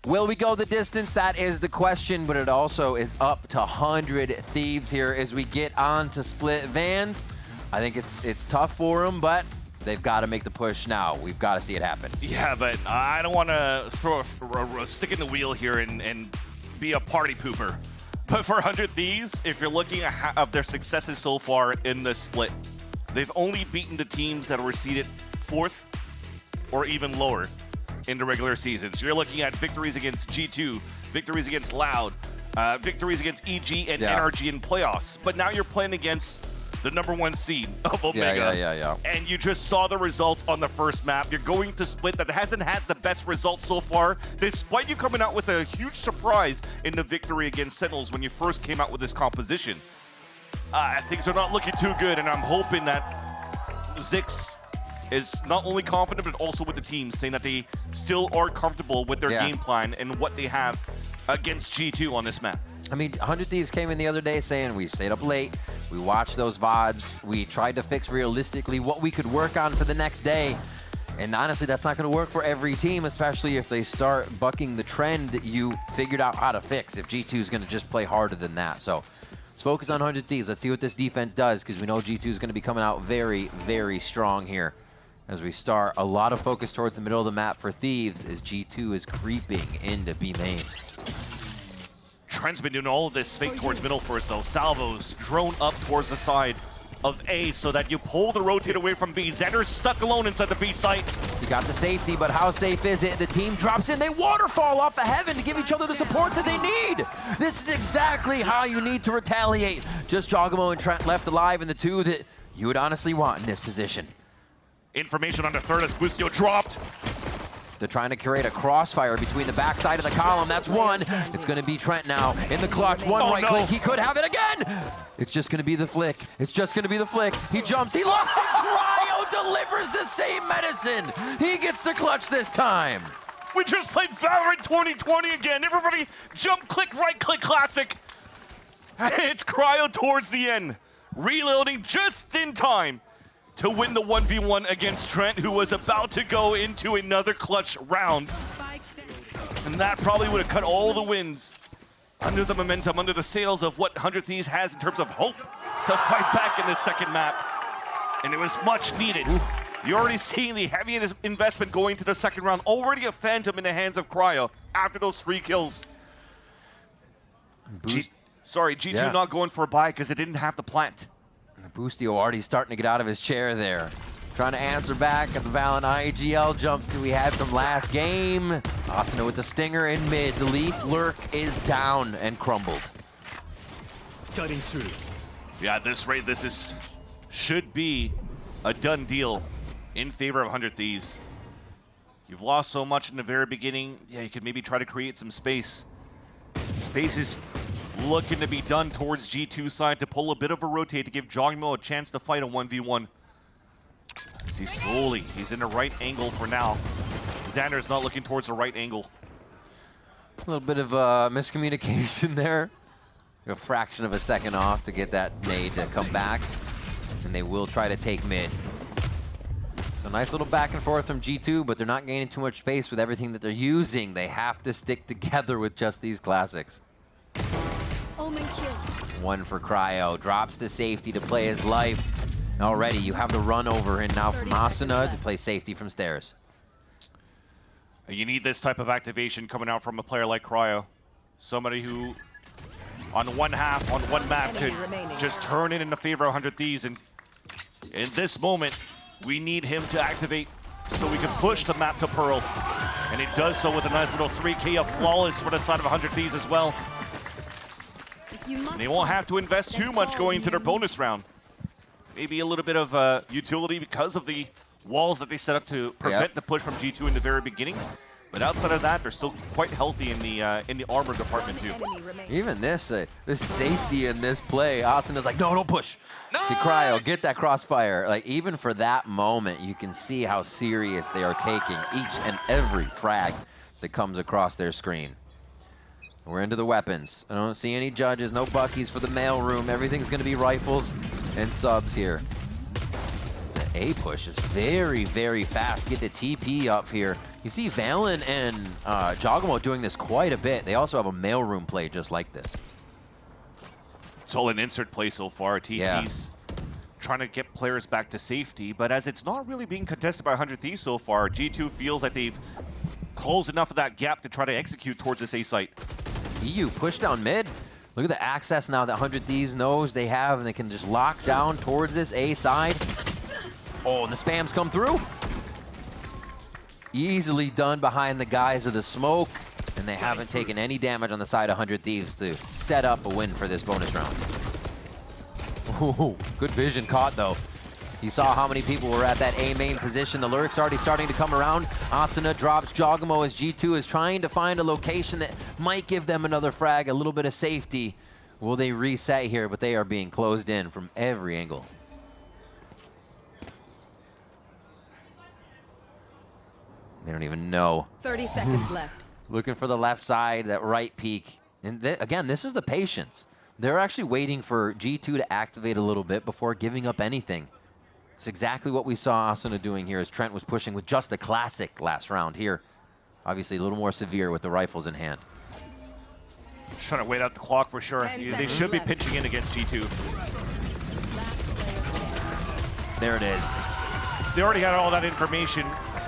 Will we go the distance? That is the question, but it also is up to 100 Thieves here as we get on to split Vans. I think it's tough for them, but they've got to make the push now. We've got to see it happen. Yeah, but I don't want to throw a stick in the wheel here and be a party pooper. But for 100 Thieves, if you're looking at their successes so far in this split, they've only beaten the teams that were seeded 4th or even lower in the regular season. So you're looking at victories against G2, victories against Loud, victories against EG and NRG in playoffs. But now you're playing against the #1 seed of Omega. Yeah. And you just saw the results on the first map. You're going to split that hasn't had the best results so far, despite you coming out with a huge surprise in the victory against Sentinels when you first came out with this composition. Things are not looking too good, and I'm hoping that Zix is not only confident, but also with the team, saying that they still are comfortable with their game plan and what they have against G2 on this map. I mean, 100 Thieves came in the other day saying we stayed up late, we watched those VODs, we tried to fix realistically what we could work on for the next day. And honestly, that's not going to work for every team, especially if they start bucking the trend that you figured out how to fix, if G2 is going to just play harder than that. So let's focus on 100 Thieves. Let's see what this defense does, because we know G2 is going to be coming out very, very strong here. As we start, a lot of focus towards the middle of the map for Thieves as G2 is creeping into B main. Trent's been doing all of this fake towards middle first, though. Salvo's drone up towards the side of A so that you pull the rotate away from B. Xander's stuck alone inside the B site. He got the safety, but how safe is it? The team drops in. They waterfall off the heaven to give each other the support that they need. This is exactly how you need to retaliate. Just Joamo and Trent left alive in the two that you would honestly want in this position. Information on the third as Bustio dropped. They're trying to create a crossfire between the backside of the column. That's one. It's going to be Trent now in the clutch. One right click. He could have it again. It's just going to be the flick. It's just going to be the flick. He jumps. He locks it. Cryo delivers the same medicine. He gets the clutch this time. We just played VALORANT 2020 again. Everybody jump, click, right click, classic. It's Cryo towards the end. Reloading just in time to win the 1v1 against Trent, who was about to go into another clutch round. And that probably would have cut all the wins under the momentum, under the sails of what 100 Thieves has in terms of hope to fight back in this second map. And it was much needed. You're already seeing the heavy investment going to the second round. Already a Phantom in the hands of Cryo after those 3 kills. G2 not going for a buy because it didn't have the plant. Bustio already starting to get out of his chair there. Trying to answer back at the Valorant IGL jumps that we had from last game. Asuna with the stinger in mid. The Leaf Lurk is down and crumbled. Cutting through. Yeah, this should be a done deal in favor of 100 Thieves. You've lost so much in the very beginning. Yeah, you could maybe try to create some space. Space is looking to be done towards G2 side to pull a bit of a rotate to give Joamo a chance to fight a 1v1. He's in the right angle for now. Xander's not looking towards the right angle. A little bit of miscommunication there. A fraction of a second off to get that nade to come back. And they will try to take mid. So nice little back and forth from G2, but they're not gaining too much space with everything that they're using. They have to stick together with just these classics. One for Cryo, drops to safety to play his life. Already, you have the run over in now from Asuna to play safety from stairs. You need this type of activation coming out from a player like Cryo. Somebody who, on one half, on one map, could just turn it in the favor of 100 Thieves. And in this moment, we need him to activate so we can push the map to Pearl. And it does so with a nice little 3K of flawless for the side of 100 Thieves as well. And they won't have to invest too much going into their bonus round. Maybe a little bit of utility because of the walls that they set up to prevent the push from G2 in the very beginning. But outside of that, they're still quite healthy in the armor department too. Even this safety in this play, Asuna's like, no, don't push. Nice! Cryo, get that crossfire. Like, even for that moment, you can see how serious they are taking each and every frag that comes across their screen. We're into the weapons. I don't see any judges, no buckies for the mail room. Everything's going to be rifles and subs here. The A push is very, very fast. Get the TP up here. You see Valen and Joamo doing this quite a bit. They also have a mailroom play just like this. It's all an insert play so far. TP's trying to get players back to safety, but as it's not really being contested by 100 Thieves so far, G2 feels like they've closed enough of that gap to try to execute towards this A site. EU push down mid. Look at the access now that 100 Thieves knows they have, and they can just lock down towards this A side. Oh, and the spams come through. Easily done behind the guise of the smoke, and they haven't taken any damage on the side of 100 Thieves to set up a win for this bonus round. Ooh, good vision caught though. He saw how many people were at that A main position. The lurk's already starting to come around. Asuna drops Joamo as G2 is trying to find a location that might give them another frag, a little bit of safety. Will they reset here? But they are being closed in from every angle. They don't even know. 30 seconds left. Looking for the left side, that right peak. And again, this is the patience. They're actually waiting for G2 to activate a little bit before giving up anything. It's exactly what we saw Asuna doing here as Trent was pushing with just a classic last round here. Obviously a little more severe with the rifles in hand. Just trying to wait out the clock for sure. They should be pitching in against G2. There it is. They already got all that information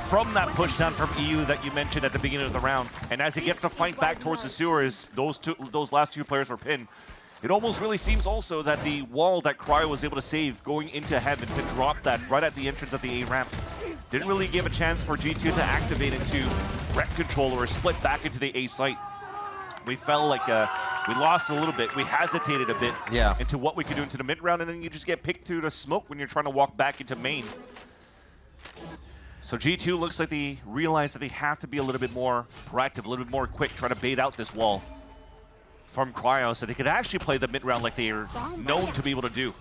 from that pushdown from EU that you mentioned at the beginning of the round. And as he gets to fight back towards the sewers, those last two players were pinned. It almost really seems also that the wall that Cryo was able to save going into heaven to drop that right at the entrance of the A ramp didn't really give a chance for G2 to activate into wreck control or split back into the A site. We felt like we lost a little bit. We hesitated a bit into what we could do into the mid round, and then you just get picked through the smoke when you're trying to walk back into main. So G2 looks like they realize that they have to be a little bit more proactive, a little bit more quick, trying to bait out this wall from Cryo so they could actually play the mid round like they are known to be able to do.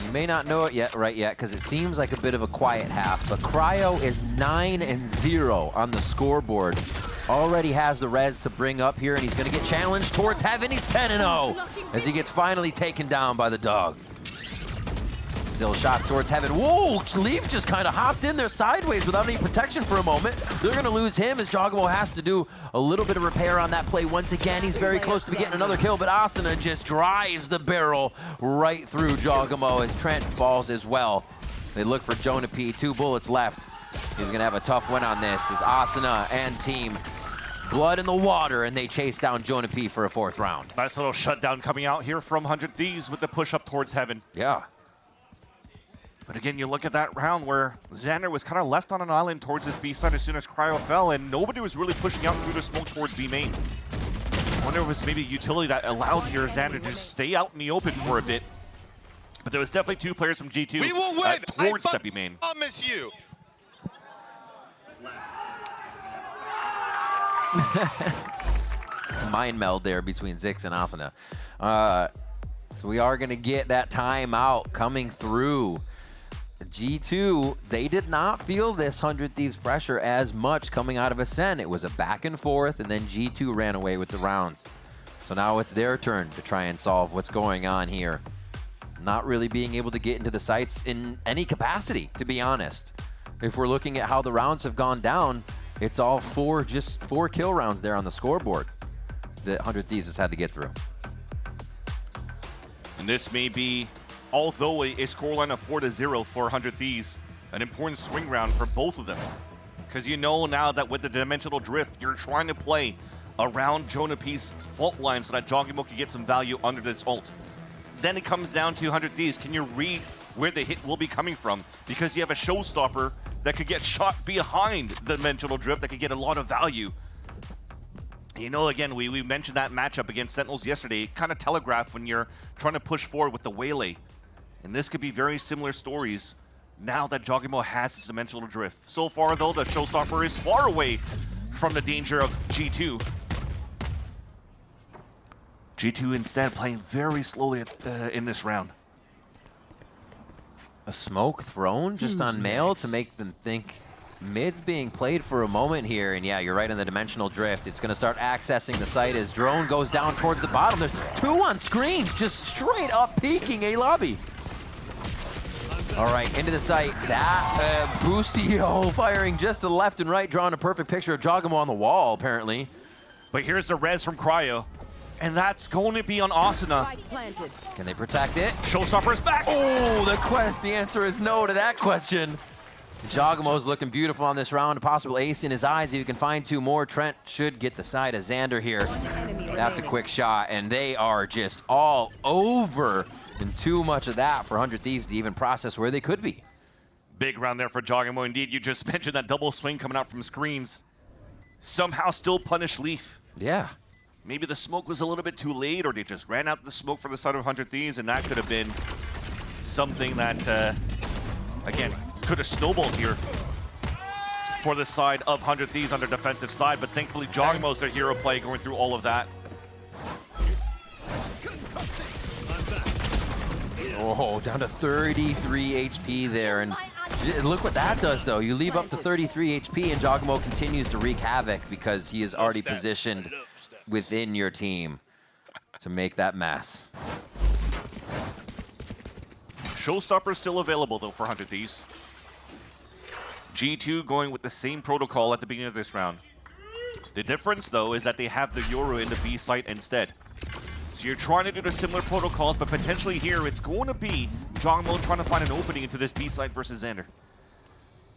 You may not know it yet, because it seems like a bit of a quiet half, but Cryo is 9-0 on the scoreboard. Already has the res to bring up here, and he's going to get challenged towards heaven. He's 10-0 as he gets finally taken down by the dog. Still shots towards heaven. Whoa, Leaf just kind of hopped in there sideways without any protection for a moment. They're going to lose him as Joamo has to do a little bit of repair on that play. Once again, he's very close to getting another kill, but Asuna just drives the barrel right through Joamo as Trent falls as well. They look for Jonah P. 2 bullets left. He's going to have a tough win on this as Asuna and team blood in the water, and they chase down Jonah P. for a 4th round. Nice little shutdown coming out here from 100 Thieves with the push up towards heaven. Yeah. But again, you look at that round where Xander was kind of left on an island towards this B side as soon as Cryo fell, and nobody was really pushing out through the smoke towards B main. I wonder if it was maybe utility that allowed here Xander to just stay out in the open for a bit. But there was definitely 2 players from G2 we will win. Towards that B main. I promise you. Mind meld there between Zix and Asuna. So we are going to get that timeout coming through. G2, they did not feel this 100 Thieves pressure as much coming out of Ascent. It was a back and forth, and then G2 ran away with the rounds. So now it's their turn to try and solve what's going on here. Not really being able to get into the sites in any capacity, to be honest. If we're looking at how the rounds have gone down, it's all just four kill rounds there on the scoreboard that 100 Thieves has had to get through. And this may be, although a scoreline of 4-0 for 100 Thieves, an important swing round for both of them. Because you know now that with the dimensional drift, you're trying to play around Jonah P's fault line so that Joamo can get some value under this ult. Then it comes down to 100 Thieves. Can you read where the hit will be coming from? Because you have a showstopper that could get shot behind the dimensional drift that could get a lot of value. You know, again, we mentioned that matchup against Sentinels yesterday, kind of telegraphed when you're trying to push forward with the Waylay. And this could be very similar stories now that Joamo has his dimensional drift. So far, though, the showstopper is far away from the danger of G2. G2 instead playing very slowly in this round. A smoke thrown just on Mail to make them think mid's being played for a moment here. And yeah, you're right on the dimensional drift. It's going to start accessing the site as drone goes down towards the bottom. There's 2 on screens just straight up peeking A lobby. All right, into the site. That Boostio firing just to the left and right, drawing a perfect picture of Joamo on the wall, apparently. But here's the res from Cryo. And that's going to be on Asuna. Can they protect it? Showstopper's back. Oh, the answer is no to that question. Joamo's looking beautiful on this round. A possible ace in his eyes. If you can find 2 more, Trent should get the side of Xander here. That's a quick shot, and they are just all over. And too much of that for 100 Thieves to even process where they could be. Big round there for Joamo. Indeed, you just mentioned that double swing coming out from screens. Somehow still punish Leaf. Yeah. Maybe the smoke was a little bit too late, or they just ran out the smoke for the side of 100 Thieves, and that could have been something that, again, could have snowballed here for the side of 100 Thieves on their defensive side, but thankfully Joamo's their hero play going through all of that. Oh, down to 33 HP there, and look what that does, though. You leave up to 33 HP, and Joamo continues to wreak havoc because he is already positioned within your team to make that mess. Showstopper's still available, though, for 100 Thieves. G2 going with the same protocol at the beginning of this round. The difference, though, is that they have the Yoru in the B site instead. So you're trying to do the similar protocols, but potentially here it's going to be Joamo trying to find an opening into this B site versus Xander.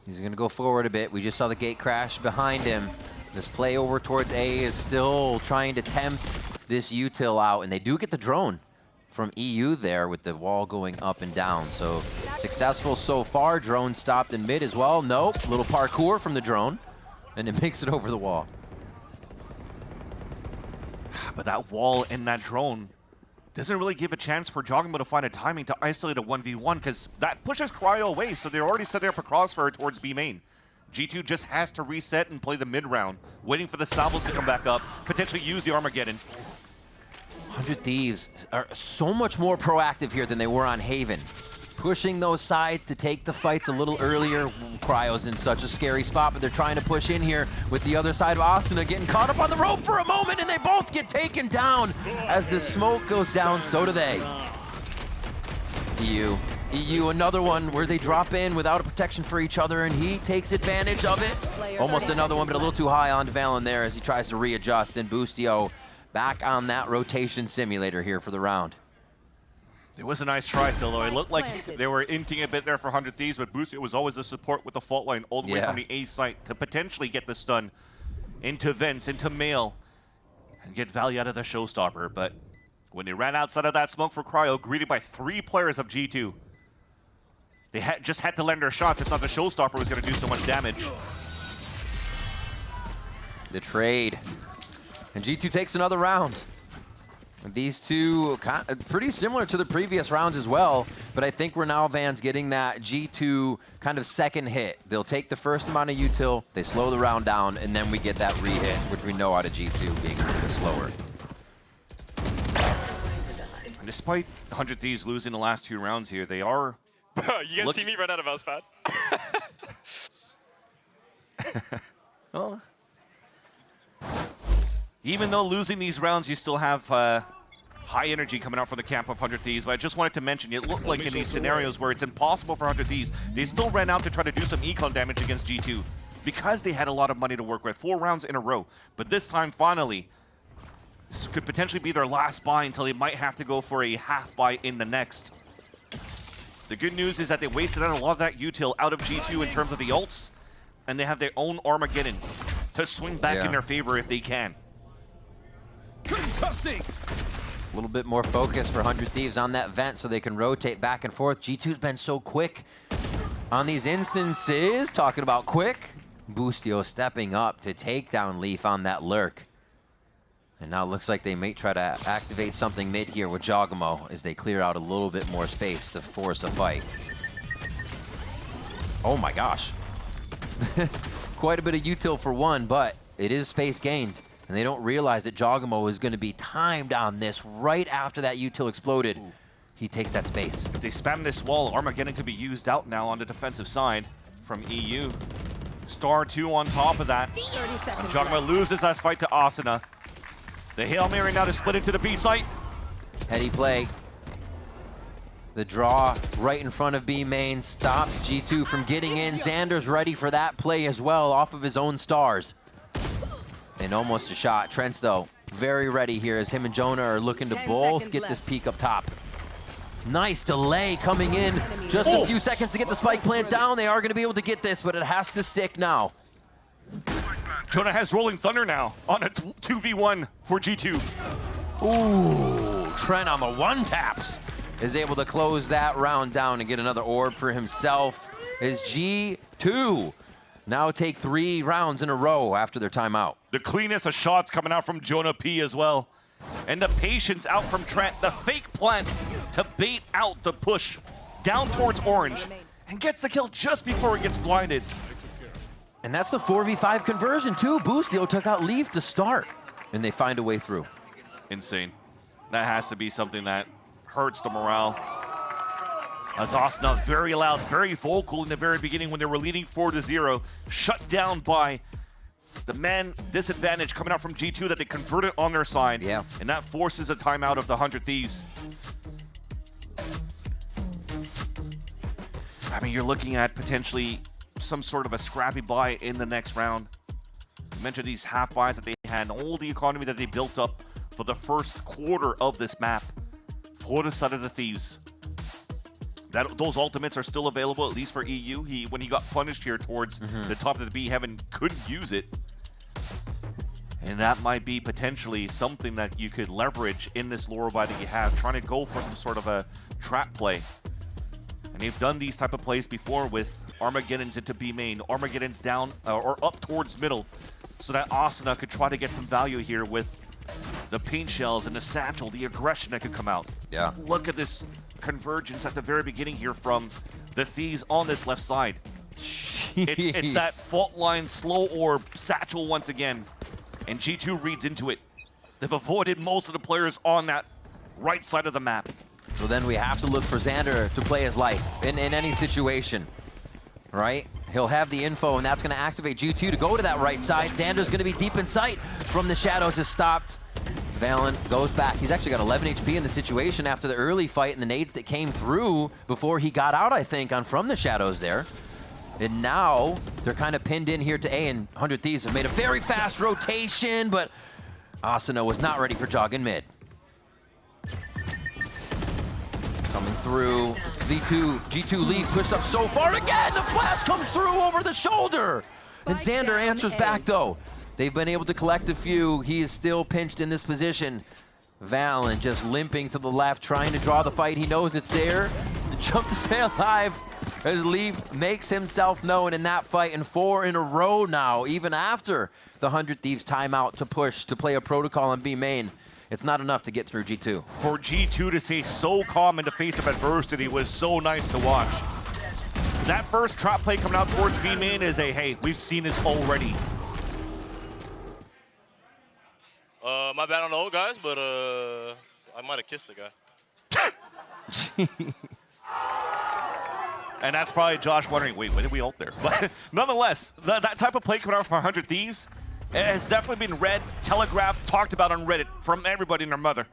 He's going to go forward a bit. We just saw the gate crash behind him. This play over towards A is still trying to tempt this util out, and they do get the drone from EU there with the wall going up and down. So successful so far. Drone stopped in mid as well. Nope, little parkour from the drone, and it makes it over the wall. But that wall and that drone doesn't really give a chance for Joamo to find a timing to isolate a 1v1, because that pushes Cryo away, so they're already setting up a crossfire towards B main. G2 just has to reset and play the mid round, waiting for the salvos to come back up, potentially use the Armageddon. 100 Thieves are so much more proactive here than they were on Haven. Pushing those sides to take the fights a little earlier. Cryo's in such a scary spot, but they're trying to push in here with the other side of Asuna getting caught up on the rope for a moment, and they both get taken down. As the smoke goes down, so do they. EU, another one where they drop in without a protection for each other, and he takes advantage of it. Almost another one, but a little too high on Valen there as he tries to readjust, and Boostio back on that rotation simulator here for the round. It was a nice try still, though. It looked like they were inting a bit there for 100 Thieves, but Boostio was always a support with the fault line all the way from the A site to potentially get the stun into Vince, into Mail, and get value out of the Showstopper. But when they ran outside of that smoke for Cryo, greeted by 3 players of G2, they just had to land their shots. It's not the Showstopper was going to do so much damage. The trade. And G2 takes another round. And these two, pretty similar to the previous rounds as well, but I think we're now, Vans, getting that G2 kind of second hit. They'll take the first amount of util, they slow the round down, and then we get that re-hit, which we know out of G2 being a little bit slower. And despite 100 Thieves losing the last 2 rounds here, they are... You guys see me run out of mouse pads? Well, even though losing these rounds, you still have high energy coming out from the camp of 100 Thieves. But I just wanted to mention, it looked like in these scenarios where it's impossible for 100 Thieves, they still ran out to try to do some econ damage against G2 because they had a lot of money to work with. 4 rounds in a row. But this time, finally, this could potentially be their last buy until they might have to go for a half buy in the next. The good news is that they wasted out a lot of that util out of G2 in terms of the ults, and they have their own Armageddon to swing back in their favor if they can. A little bit more focus for 100 Thieves on that vent so they can rotate back and forth. G2's been so quick on these instances. Talking about quick, Boostio stepping up to take down Leaf on that lurk. And now it looks like they may try to activate something mid here with Joamo as they clear out a little bit more space to force a fight. Oh my gosh. Quite a bit of util for one, but it is space gained. And they don't realize that Joamo is going to be timed on this right after that util exploded. Ooh. He takes that space. If they spam this wall, Armageddon could be used out now on the defensive side from EU. Star 2 on top of that. And Joamo loses that fight to Asuna. The Hail Mary now to split into the B site. Heady play. The draw right in front of B main stops G2 from getting in. Xander's ready for that play as well off of his own stars. And almost a shot. Trent's though very ready here as him and Jonah are looking to both get this peak up top. Nice delay coming in. Just a few seconds to get the spike plant down. They are going to be able to get this, but it has to stick now. Jonah has Rolling Thunder now on a 2v1 for G2. Ooh, Trent on the one taps is able to close that round down and get another orb for himself. As G2 now take 3 rounds in a row after their timeout. The cleanest of shots coming out from Jonah P as well. And the patience out from Trent, the fake plant to bait out the push down towards Orange and gets the kill just before he gets blinded. And that's the 4v5 conversion too. Boostio took out Leaf to start and they find a way through. Insane. That has to be something that hurts the morale. As Asuna very loud, very vocal in the very beginning when they were leading 4-0, shut down by the man disadvantage coming out from G2 that they converted on their side. Yeah. And that forces a timeout of the 100 Thieves. I mean, you're looking at potentially some sort of a scrappy buy in the next round. You mentioned these half buys that they had, all the economy that they built up for the first quarter of this map for the side of the Thieves. Those ultimates are still available, at least for EU. When he got punished here towards the top of the B heaven, couldn't use it. And that might be potentially something that you could leverage in this lure buy that you have, trying to go for some sort of a trap play. And they've done these type of plays before with Armageddon's into B main, Armageddon's down or up towards middle, so that Asuna could try to get some value here with the paint shells and the satchel, the aggression that could come out. Yeah. Look at this convergence at the very beginning here from the Thieves on this left side. It's that fault line slow orb satchel once again, and G2 reads into it. They've avoided most of the players on that right side of the map. So then we have to look for Xander to play his life in any situation, right? He'll have the info, and that's going to activate G2 to go to that right side. Xander's going to be deep in sight from the shadows is stopped. Valen goes back. He's actually got 11 HP in the situation after the early fight and the nades that came through before he got out, I think, on from the shadows there. And now they're kind of pinned in here to A, and 100 Thieves have made a very fast rotation, but Asuna was not ready for jogging mid. Coming through, G2 lead pushed up so far again. The flash comes through over the shoulder. And Xander answers back though. They've been able to collect a few. He is still pinched in this position. Valen just limping to the left, trying to draw the fight. He knows it's there. The jump to stay alive as Leaf makes himself known in that fight, and 4 in a row now, even after the 100 Thieves timeout to push to play a protocol on B main. It's not enough to get through G2. For G2 to stay so calm in the face of adversity was so nice to watch. That first trap play coming out towards B main is a, hey, we've seen this already. My bad on the old guys, but I might have kissed a guy. Jeez. And that's probably Josh wondering, wait, when did we ult there? But nonetheless, that type of play coming out from 100 Thieves has definitely been read, telegraphed, talked about on Reddit from everybody and their mother.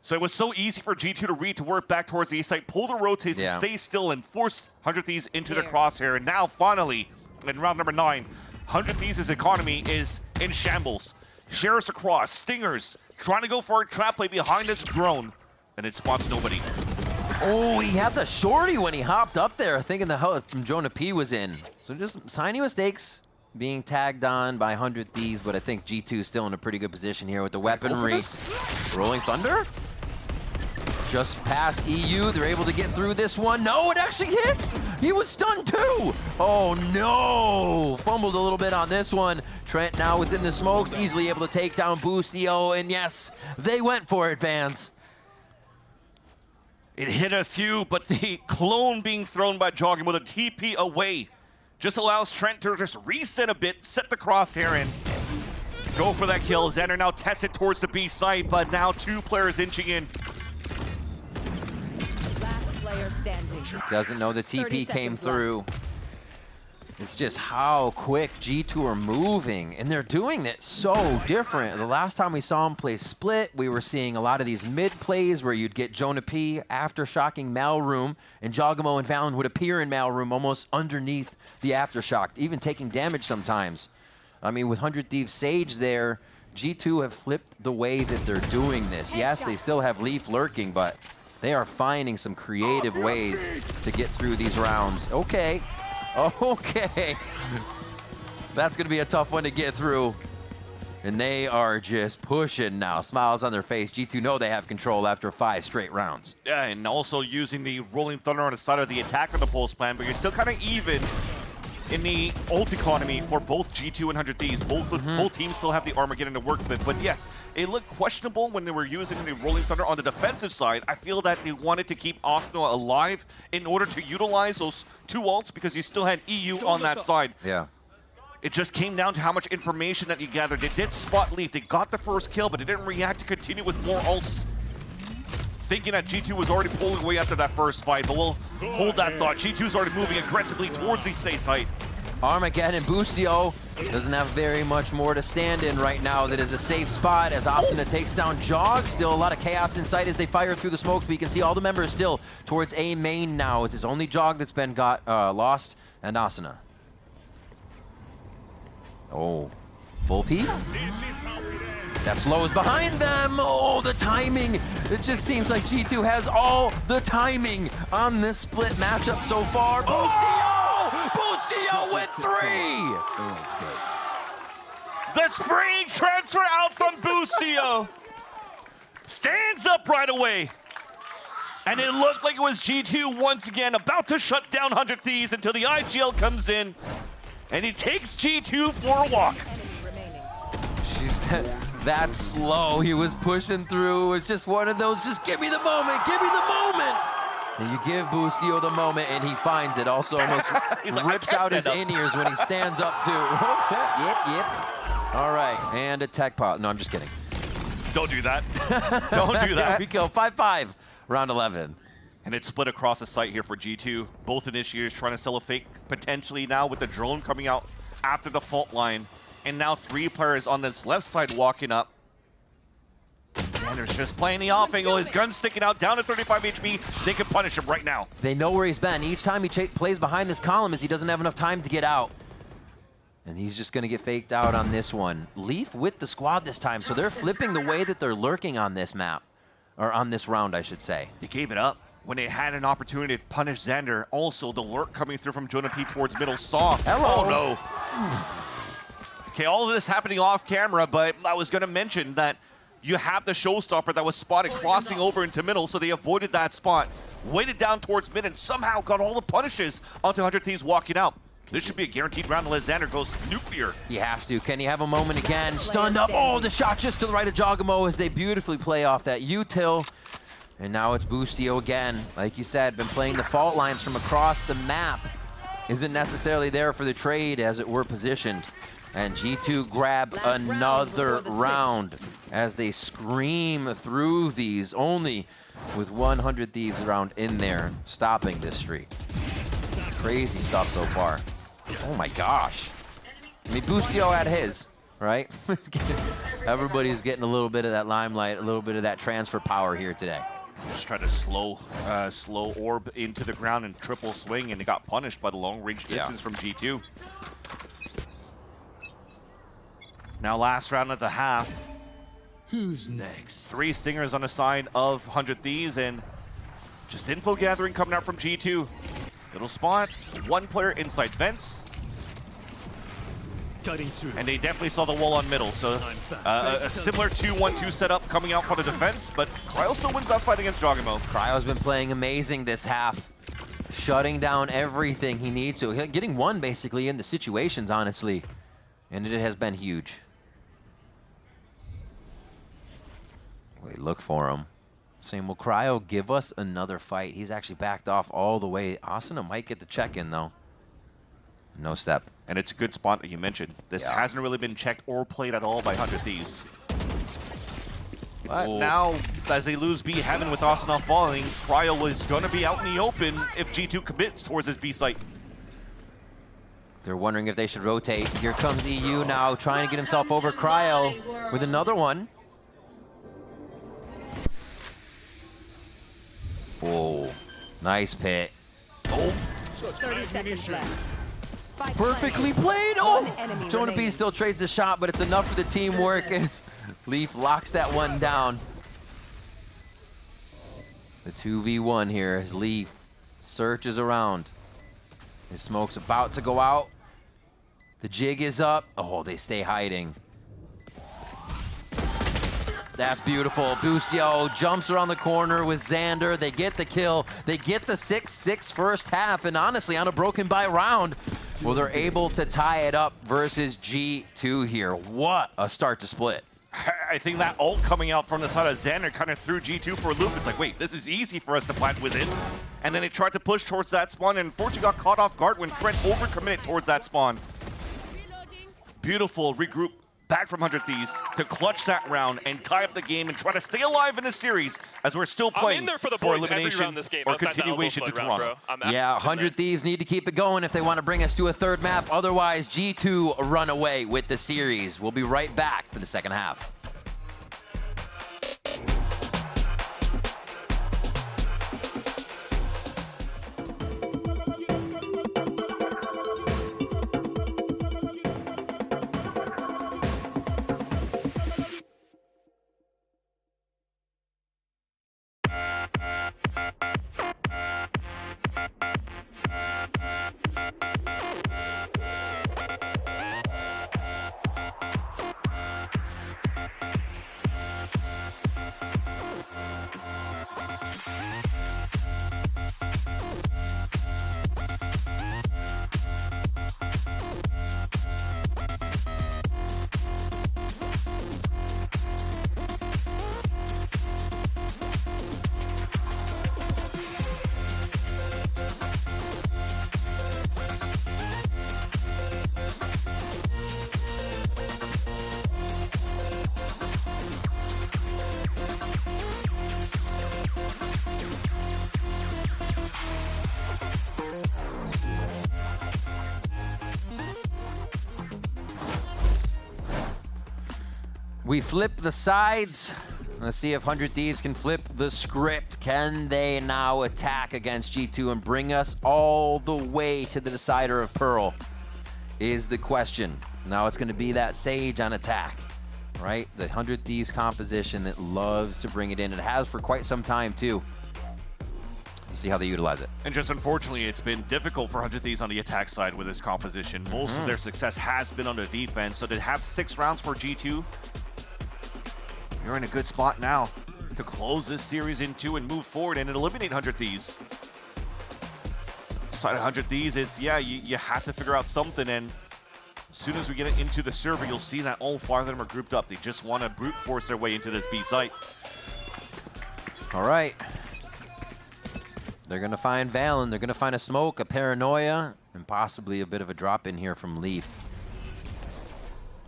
So it was so easy for G2 to read to work back towards the A site, pull the rotation, stay still, and force 100 Thieves into the crosshair. And now, finally, in round number 9, 100 Thieves' economy is in shambles. Sheriffs across, Stingers, trying to go for a trap play behind this drone, and it spots nobody. Oh, he had the shorty when he hopped up there, thinking the hell from Jonah P was in. So just tiny mistakes being tagged on by 100 Thieves, but I think G2 is still in a pretty good position here with the weaponry. Rolling Thunder? Just past EU, they're able to get through this one. No, it actually hits! He was stunned too! Oh no! Fumbled a little bit on this one. Trent now within the smokes, easily able to take down Boostio, and yes, they went for it, fans. It hit a few, but the clone being thrown by Jogging with a TP away just allows Trent to just reset a bit, set the crosshair in, go for that kill. Xander now tests it towards the B site, but now 2 players inching in. Last player standing. Doesn't know the TP came through. It's just how quick G2 are moving, and they're doing it so different. The last time we saw them play split, we were seeing a lot of these mid plays where you'd get Jonah P aftershocking Malroom, and Joamo and Valen would appear in Malroom almost underneath the aftershock, even taking damage sometimes. I mean, with 100 Thieves Sage there, G2 have flipped the way that they're doing this. Yes, they still have Leaf lurking, but they are finding some creative ways to get through these rounds. Okay. Okay. That's going to be a tough one to get through. And they are just pushing now. Smiles on their face. G2 know they have control after 5 straight rounds. Yeah, and also using the Rolling Thunder on the side of the attack of the pulse plan, but you're still kind of even in the ult economy for both G2 and 100 Thieves. Both teams still have the Armageddon to work with, but yes, it looked questionable when they were using the Rolling Thunder on the defensive side. I feel that they wanted to keep Osno alive in order to utilize those 2 ults because you still had EU on that side. Yeah. It just came down to how much information that you gathered. They did spot Leaf, they got the first kill, but they didn't react to continue with more ults, thinking that G2 was already pulling away after that first fight, but we'll hold that thought. G2's already moving aggressively towards the safe site. Armageddon Boostio doesn't have very much more to stand in right now. That is a safe spot as Asuna takes down Jog. Still a lot of chaos in sight as they fire through the smokes, but you can see all the members still towards A main now. It's only Jog that's been lost, and Asuna. Oh, full P? That slows behind them. Oh, the timing. It just seems like G2 has all the timing on this split matchup so far. Boostio! Boostio with 3! The spring transfer out from Boostio. Stands up right away. And it looked like it was G2 once again about to shut down 100 Thieves until the IGL comes in. And he takes G2 for a walk. That's slow. He was pushing through. It's just one of those, just give me the moment, give me the moment. And you give Boostio the moment, and he finds it. Also almost rips out his in-ears when he stands up, too. Yep. All right, and a tech pot. No, I'm just kidding. Don't do that. Don't do that. There we go, 5-5, round 11. And it's split across the site here for G2. Both initiators trying to sell a fake, potentially now with the drone coming out after the fault line. And now 3 players on this left side walking up. Xander's just playing the off angle. His gun's sticking out, down to 35 HP. They can punish him right now. They know where he's been. Each time he plays behind this column is he doesn't have enough time to get out. And he's just going to get faked out on this one. Leaf with the squad this time, so they're flipping the way that they're lurking on this map. Or on this round, I should say. They gave it up when they had an opportunity to punish Xander. Also, the lurk coming through from Jonah P towards middle saw. Hello. Oh, no. Okay, all of this happening off camera, but I was going to mention that you have the showstopper that was spotted crossing over into middle, so they avoided that spot, waited down towards mid, and somehow got all the punishes onto 100 Thieves walking out. This should be a guaranteed round unless Xander goes nuclear. He has to. Can he have a moment again? Stunned up. Oh, the shot just to the right of Joamo as they beautifully play off that util. And now it's Boostio again. Like you said, been playing the fault lines from across the map. Isn't necessarily there for the trade as it were positioned. And G2 grab another round as they scream through these, only with 100 Thieves round in there, stopping this streak. Crazy stuff so far. Oh my gosh. I mean, Boostio had his, right? Everybody's getting a little bit of that limelight, a little bit of that transfer power here today. Just tried to slow orb into the ground and triple swing, and they got punished by the long range distance from G2. Now last round of the half. Who's next? 3 stingers on the side of 100 Thieves, and just info gathering coming out from G2. Little spot, 1 player inside vents. Cutting through. And they definitely saw the wall on middle, so a similar 2-1-2 setup coming out for the defense, but Cryo still wins that fight against Joamo. Cryo's been playing amazing this half, shutting down everything he needs to, getting 1 basically in the situations, honestly, and it has been huge. They look for him. Saying, will Cryo give us another fight? He's actually backed off all the way. Asuna might get the check-in, though. No step. And it's a good spot that you mentioned. This hasn't really been checked or played at all by 100 Thieves. But now, as they lose B Heaven with Asuna falling, Cryo is going to be out in the open if G2 commits towards his B site. They're wondering if they should rotate. Here comes EU now, trying to get himself over Cryo with another one. Oh, nice pit. Oh, 30 seconds left. Spike perfectly played. Oh, Joamo still trades the shot, but it's enough for the teamwork as Leaf locks that one down. The 2v1 here as Leaf searches around. His smoke's about to go out. The jig is up. Oh, they stay hiding. That's beautiful. Bustio jumps around the corner with Xander. They get the kill. They get the 6-6 first half. And honestly, on a broken by round, well, they're able to tie it up versus G2 here. What a start to split. I think that ult coming out from the side of Xander kind of threw G2 for a loop. It's like, wait, this is easy for us to plant within. And then it tried to push towards that spawn, and unfortunately got caught off guard when Trent overcommitted towards that spawn. Beautiful regroup back from 100 Thieves to clutch that round and tie up the game and try to stay alive in the series as we're still playing I'm in there for the boys elimination every round this game, or outside the continuation to elbow flood Toronto. round, bro. Yeah, 100 Thieves need to keep it going if they want to bring us to a third map. Otherwise, G2 run away with the series. We'll be right back for the second half. We flip the sides. Let's see if 100 Thieves can flip the script. Can they now attack against G2 and bring us all the way to the decider of Pearl? Is the question. Now it's going to be that Sage on attack, right? The 100 Thieves composition that loves to bring it in. It has for quite some time, too. Let's see how they utilize it. And just unfortunately, it's been difficult for 100 Thieves on the attack side with this composition. Most of their success has been on the defense. So to have 6 rounds for G2, you're in a good spot now to close this series in 2 and move forward and eliminate 100 Thieves. Side of 100 Thieves, it's, yeah, you have to figure out something, and as soon as we get it into the server, you'll see that all 5 of them are grouped up. They just want to brute force their way into this B site. All right. They're going to find Valen. They're going to find a smoke, a paranoia, and possibly a bit of a drop in here from Leaf.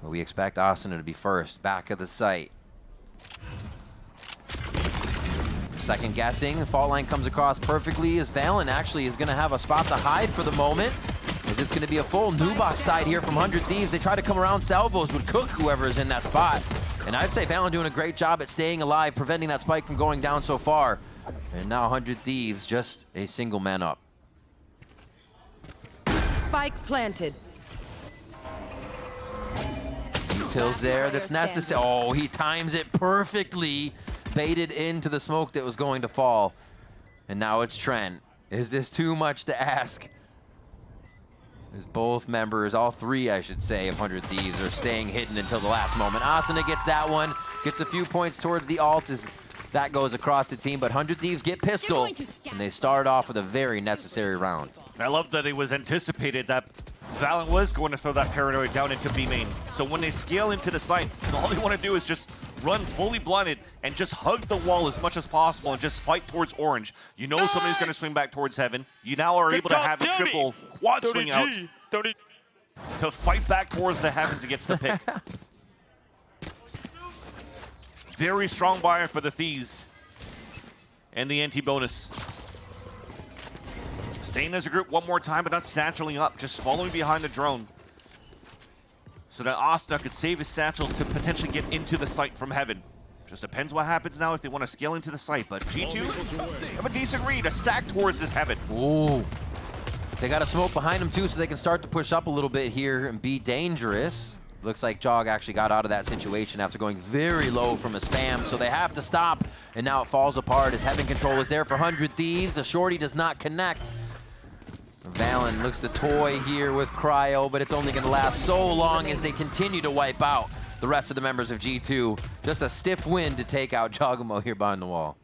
But we expect Asuna to be first, back of the site. Second guessing, the fault line comes across perfectly as Valen actually is going to have a spot to hide for the moment. As it's going to be a full new box side here from 100 Thieves. They try to come around, salvos would cook whoever is in that spot. And I'd say Valen doing a great job at staying alive, preventing that spike from going down so far. And now 100 Thieves, just a single man up. Spike planted. Details there, that's necessary. Oh, he times it perfectly. Baited into the smoke that was going to fall. And now it's Trent. Is this too much to ask? As both members, all 3 I should say, of 100 Thieves are staying hidden until the last moment. Asuna gets that one, gets a few points towards the ult as that goes across the team, but 100 Thieves get pistol, and they start off with a very necessary round. I love that it was anticipated that Valen was going to throw that paranoid down into B main. So when they scale into the site, all they want to do is just run fully blinded and just hug the wall as much as possible and just fight towards orange. You know somebody's going to swing back towards heaven. You now are able to have a triple quad swing out to fight back towards the heavens and gets the pick. Very strong buyer for the Thieves and the anti-bonus. Staying as a group one more time, but not satcheling up, just following behind the drone. So that Asta could save his satchel to potentially get into the site from heaven. Just depends what happens now if they want to scale into the site. But G2 have a decent read, a stack towards this heaven. Ooh. They got a smoke behind them too, so they can start to push up a little bit here and be dangerous. Looks like Jog actually got out of that situation after going very low from a spam, so they have to stop. And now it falls apart as Heaven Control is there for 100 Thieves. The shorty does not connect. Valen looks to toy here with Cryo, but it's only going to last so long as they continue to wipe out the rest of the members of G2. Just a stiff win to take out Joamo here behind the wall.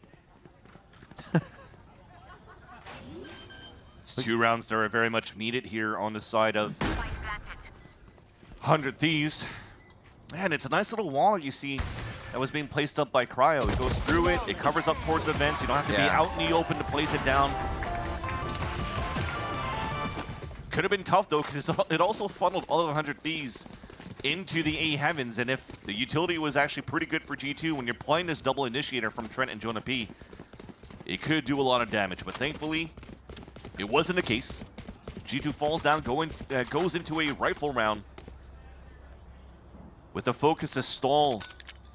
It's 2 rounds that are very much needed here on the side of 100 Thieves. Man, it's a nice little wall you see that was being placed up by Cryo. It goes through it, it covers up towards the vents. You don't have to be out in the open to place it down. Could have been tough though, because it also funneled all of 100 Thieves into the A heavens, and if the utility was actually pretty good for G2 when you're playing this double initiator from Trent and Jonah P, it could do a lot of damage, but thankfully it wasn't the case. G2 falls down, goes into a rifle round with the focus to stall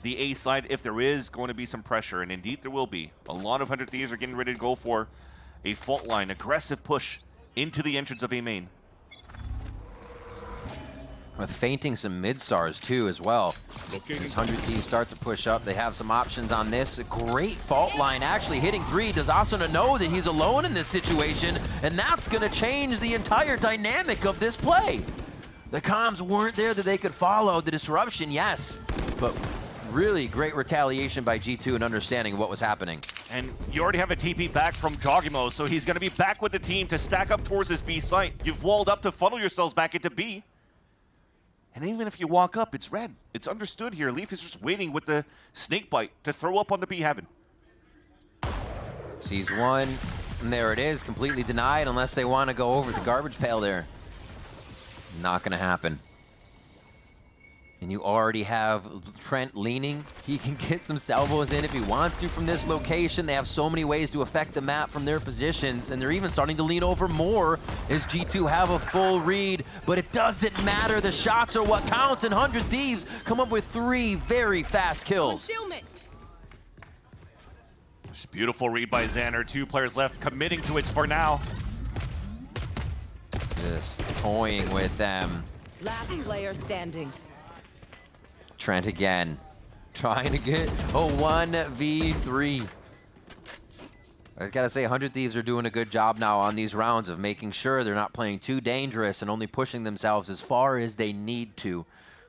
the A side if there is going to be some pressure, and indeed there will be. A lot of 100 Thieves are getting ready to go for a fault line, aggressive push into the entrance of A main. With fainting some mid-stars too as well. As 100 Thieves start to push up, they have some options on this. A great fault line actually hitting 3. Does Asuna know that he's alone in this situation? And that's gonna change the entire dynamic of this play. The comms weren't there that they could follow. The disruption, yes, but really great retaliation by G2 and understanding what was happening. And you already have a TP back from Joamo, so he's gonna be back with the team to stack up towards this B site. You've walled up to funnel yourselves back into B. And even if you walk up, it's red. It's understood here. Leaf is just waiting with the snake bite to throw up on the B heaven. Sees one, and there it is, completely denied unless they want to go over the garbage pail there. Not gonna happen. And you already have Trent leaning. He can get some salvos in if he wants to from this location. They have so many ways to affect the map from their positions, and they're even starting to lean over more as G2 have a full read. But it doesn't matter. The shots are what counts, and 100 Thieves come up with 3 very fast kills. Just beautiful read by Xander. 2 players left, committing to it for now. Just toying with them. Last player standing. Trent again, trying to get a 1v3. I gotta say, 100 Thieves are doing a good job now on these rounds of making sure they're not playing too dangerous and only pushing themselves as far as they need to.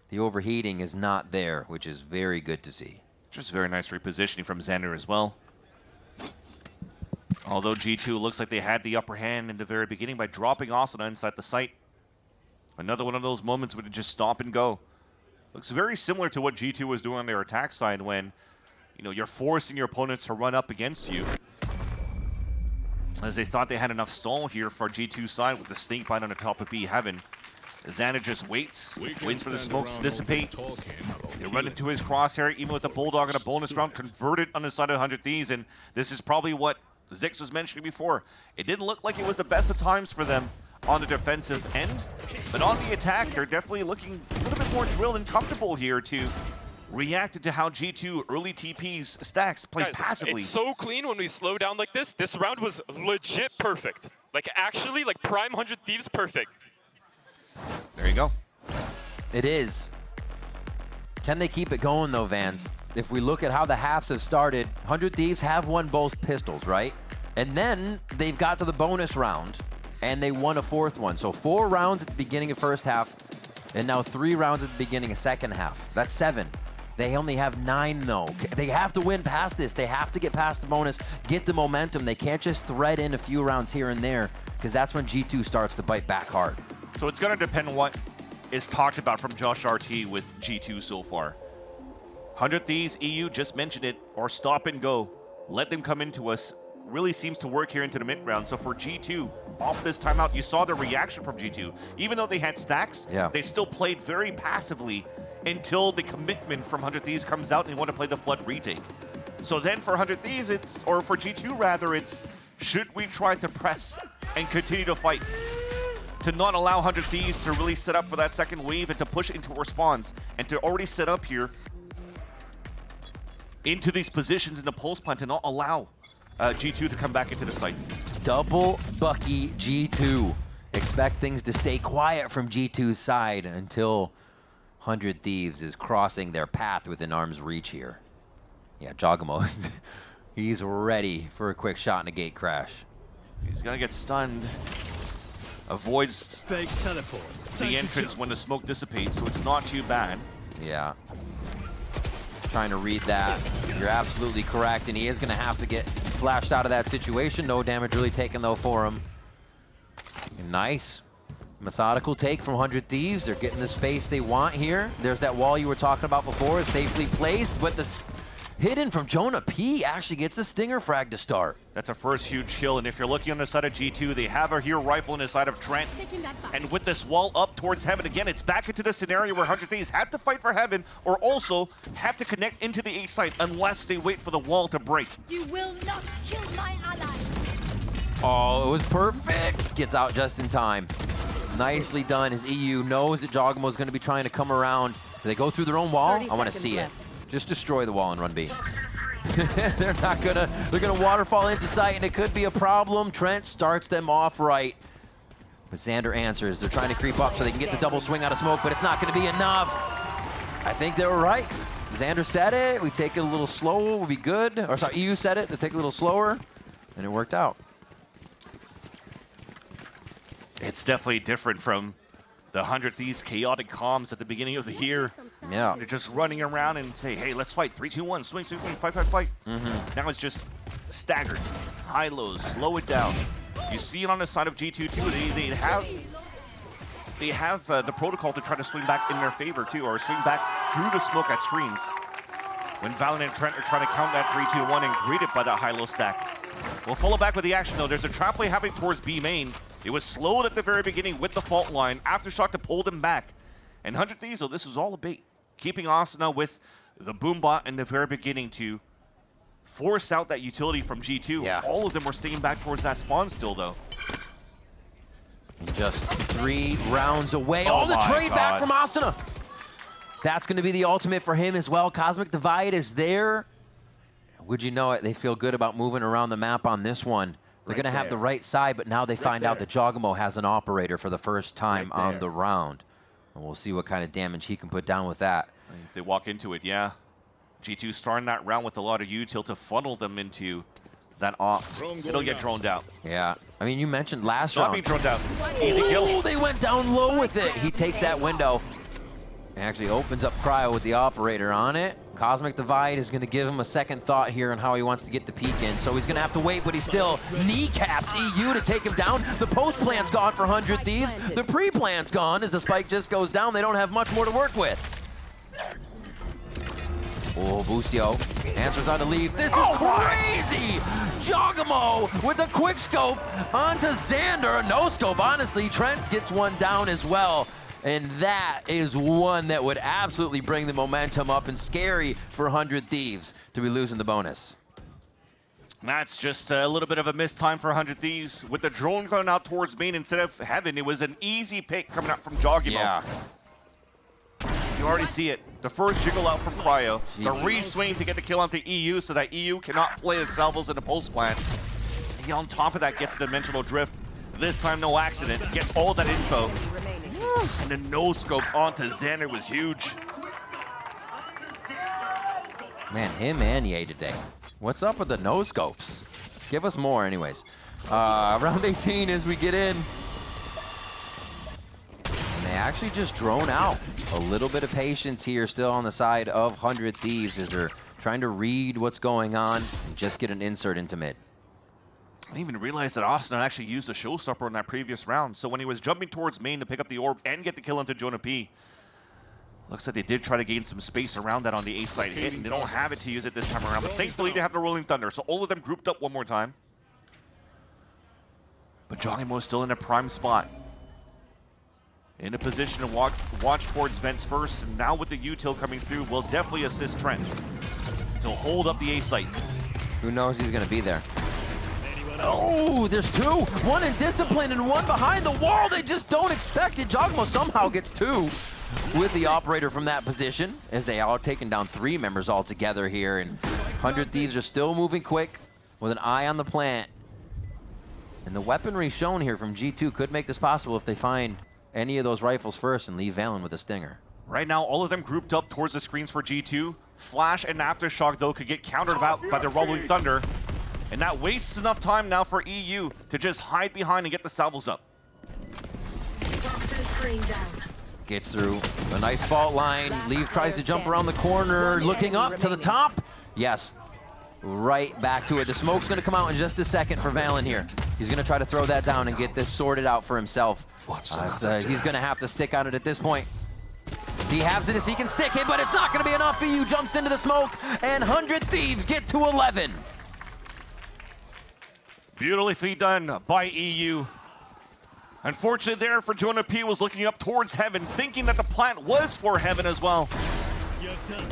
The overheating is not there, which is very good to see. Just very nice repositioning from Xander as well. Although G2 looks like they had the upper hand in the very beginning by dropping Asuna inside the site. Another one of those moments where they just stop and go. Looks very similar to what G2 was doing on their attack side when, you know, you're forcing your opponents to run up against you. As they thought they had enough stall here for G2's side with the snake bite on the top of B heaven. Xander just waits for the smokes to dissipate. They run into his crosshair, even with the Bulldog in a bonus round, converted on the side of 100 Thieves, and this is probably what Zix was mentioning before. It didn't look like it was the best of times for them on the defensive end, but on the attack, they're definitely looking a little bit more drilled and comfortable here to react to how G2 early TPs stacks plays passively. It's so clean when we slow down like this. This round was legit perfect. Like actually, like prime 100 Thieves perfect. There you go. It is. Can they keep it going though, Vans? If we look at how the halves have started, 100 Thieves have won both pistols, right? And then they've got to the bonus round and they won a 4th one. So 4 rounds at the beginning of first half and now 3 rounds at the beginning of second half. That's 7. They only have 9 though. They have to win past this. They have to get past the bonus, get the momentum. They can't just thread in a few rounds here and there because that's when G2 starts to bite back hard. So it's going to depend on what is talked about from Josh RT with G2 so far. 100 Thieves, EU just mentioned it, or stop and go. Let them come into us. Really seems to work here into the mid round. So for G2, off this timeout, you saw the reaction from G2. Even though they had stacks, they still played very passively until the commitment from 100 Thieves comes out and they want to play the Flood retake. So then for 100 Thieves, or for G2 rather, it's should we try to press and continue to fight. To not allow 100 Thieves to really set up for that second wave and to push it into response and to already set up here into these positions in the pulse plant to not allow G2 to come back into the sights. Double Bucky G2. Expect things to stay quiet from G2's side until 100 Thieves is crossing their path within arm's reach here. Yeah, Joamo, he's ready for a quick shot and a gate crash. He's gonna get stunned. Avoids Fake teleport. the entrance when the smoke dissipates, so it's not too bad. Yeah. Trying to read that. You're absolutely correct, and he is going to have to get flashed out of that situation. No damage really taken, though, for him. Nice. Methodical take from 100 Thieves. They're getting the space they want here. There's that wall you were talking about before. It's safely placed, but that's hidden from Jonah P. Actually gets the stinger frag to start. That's a first huge kill, and if you're looking on the side of G2, they have a hero rifle on the side of Trent. And with this wall up towards Heaven, again, it's back into the scenario where 100 Thieves have to fight for Heaven or also have to connect into the A site unless they wait for the wall to break. You will not kill my ally. Oh, it was perfect. Gets out just in time. Nicely done as EU knows that Joamo is going to be trying to come around. Do they go through their own wall? I want to see it. Just destroy the wall and run B. They're gonna waterfall into sight, and it could be a problem. Trent starts them off right. But Xander answers. They're trying to creep up so they can get the double swing out of smoke, but it's not gonna be enough. I think they were right. Xander said it. We take it a little slower, we'll be good. Or sorry, EU said it, they take it a little slower, and it worked out. It's definitely different from the 100 Thieves chaotic comms at the beginning of the year. Yeah. They're just running around and say, hey, let's fight. 3, 2, 1, swing, swing, swing, fight, fight, fight. Now it's just staggered. High, lows, slow it down. You see it on the side of G2 too. They have the protocol to try to swing back in their favor too, or swing back through the smoke at screens. When VALORANT and Trent are trying to count that 3, 2, 1 and greet it by that high-low stack. We'll follow back with the action though. There's a trap play happening towards B main. It was slowed at the very beginning with the fault line. Aftershock to pull them back. And 100 Thieves, though, this was all a bait. Keeping Asuna with the boombot in the very beginning to force out that utility from G2. Yeah. All of them were staying back towards that spawn still, though. And just 3 rounds away. Oh The my trade back God. from Asuna. That's going to be the ultimate for him as well. Cosmic Divide is there. Would you know it? They feel good about moving around the map on this one. They're going to have the right side, but now they find out that Joamo has an operator for the first time on the round. And we'll see what kind of damage he can put down with that. If they walk into it, yeah. G2 starting that round with a lot of util to funnel them into that op. It'll get droned out. Yeah. I mean, you mentioned last Not round. being droned out. Easy kill. Oh, they went down low with it. He takes that window. And actually opens up Cryo with the operator on it. Cosmic Divide is going to give him a second thought here on how he wants to get the peek in. So he's going to have to wait, but he still kneecaps EU to take him down. The post plan's gone for 100 Thieves. The pre-plan's gone as the spike just goes down. They don't have much more to work with. Oh, Bustio answers how to leave. This is crazy! Joamo with a quick scope onto Xander. No scope, honestly. Trent gets one down as well. And that is one that would absolutely bring the momentum up, and scary for 100 Thieves to be losing the bonus. That's just a little bit of a missed time for 100 Thieves. With the drone going out towards main instead of Heaven, it was an easy pick coming out from Joamo. Yeah. You already see it. The first jiggle out from Cryo. The re-swing to get the kill onto EU so that EU cannot play the salvos in the pulse plant. He on top of that gets a dimensional drift. This time no accident. Gets all that info. And the no-scope onto Xander was huge. Man, him and Ye today. What's up with the no-scopes? Give us more anyways. Round 18 as we get in. And they actually just drone out. A little bit of patience here still on the side of 100 Thieves as they're trying to read what's going on and just get an insert into mid. I didn't even realize that Austin actually used a showstopper in that previous round. So when he was jumping towards main to pick up the orb and get the kill into Jonah P, looks like they did try to gain some space around that on the A side hit, and they don't have it to use it this time around. But thankfully they have the Rolling Thunder, so all of them grouped up one more time. But Joamo is still in a prime spot. In a position to watch towards vents first, and now with the util coming through, will definitely assist Trent to hold up the A site. Who knows he's going to be there? Oh, there's two. One in discipline and one behind the wall. They just don't expect it. Joamo somehow gets two with the operator from that position, as they are taking down 3 members altogether here. And 100 Thieves are still moving quick with an eye on the plant. And the weaponry shown here from G2 could make this possible if they find any of those rifles first and leave Valen with a stinger. Right now, all of them grouped up towards the screens for G2. Flash and Aftershock, though, could get countered out by the Rolling Thunder. And that wastes enough time now for EU to just hide behind and get the salvos up. Toxin screen down. Gets through a nice fault line. Leaf tries to jump around the corner, looking up to the top. Yes, right back to it. The smoke's gonna come out in just a second for Valen here. He's gonna try to throw that down and get this sorted out for himself. He's gonna have to stick on it at this point. He has it if he can stick it, but it's not gonna be enough. EU jumps into the smoke, and 100 Thieves get to 11. Beautifully done by EU. Unfortunately there for Jonah P was looking up towards heaven, thinking that the plant was for heaven as well.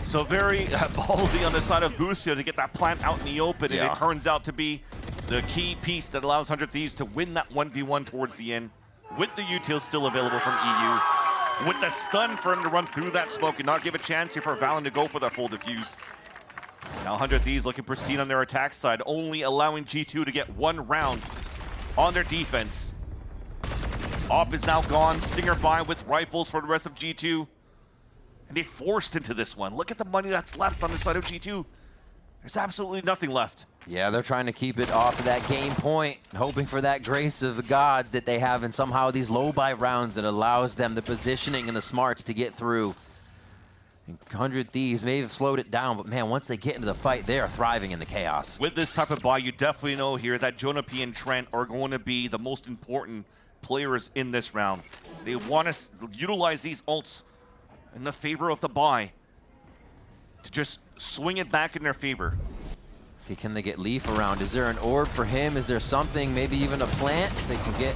So very ballsy on the side of Busio to get that plant out in the open, and it turns out to be the key piece that allows 100 Thieves to win that 1v1 towards the end, with the util still available from EU. With the stun for him to run through that smoke and not give a chance here for Valen to go for the full defuse. Now 100 Thieves looking pristine on their attack side, only allowing G2 to get 1 round on their defense. Op is now gone, Stinger by with rifles for the rest of G2. And they forced into this one. Look at the money that's left on the side of G2. There's absolutely nothing left. Yeah, they're trying to keep it off of that game point, hoping for that grace of the gods that they have in somehow these low buy rounds that allows them the positioning and the smarts to get through. 100 Thieves may have slowed it down, but man, once they get into the fight, they are thriving in the chaos. With this type of buy, you definitely know here that Jonah P and Trent are going to be the most important players in this round. They want to utilize these ults in the favor of the buy to just swing it back in their favor. See, can they get Leaf around? Is there an orb for him? Is there something, maybe even a plant? They can get